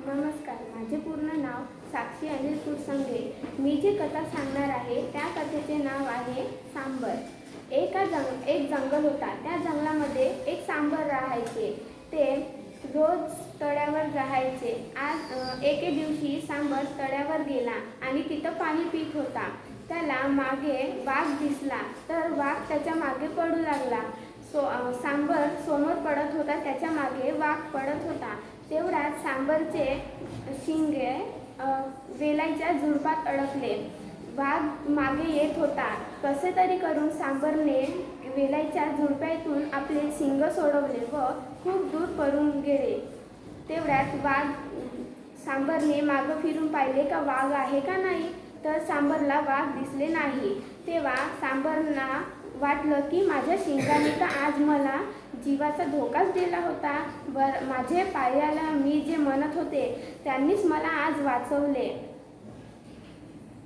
नमस्कार, माझे पूर्ण नाव साक्षी अनिल फुरसंगे. मी जी कथा सांगणार आहे त्या कथेचे नाव आहे सांबर. एक जंगल होता. त्या जंगलामध्ये एक सांबर राहायचे. ते रोज तळ्यावर राहायचे. एके दिवशी सांबर तळ्यावर गेला आणि तिथं पाणी पित होता. त्याला मागे वाघ दिसला, तर वाघ त्याच्या मागे पडू लागला. सांबर समोर पडत होता, त्याच्या मागे वाघ पडत होता. तेवढ्यात सांबरचे शिंगे वेलाईच्या झुडपात अडकले. वाघ मागे येत होता. कसे तरी करून सांबरने वेलाईच्या झुडपातून आपले शिंग सोडवले व खूप दूर पळून गेले. तेवढ्यात सांबरने मागं फिरून पाहिले का वाघ आहे का नाही, तर सांबरला वाघ दिसले नाही. तेव्हा सांबरला वाटलं की माझ्या शिंगाने तर आज मला जीवाचा धोकाच दिला होता. माझे पायाला मी जे म्हणत होते त्यांनीच मला आज वाचवले.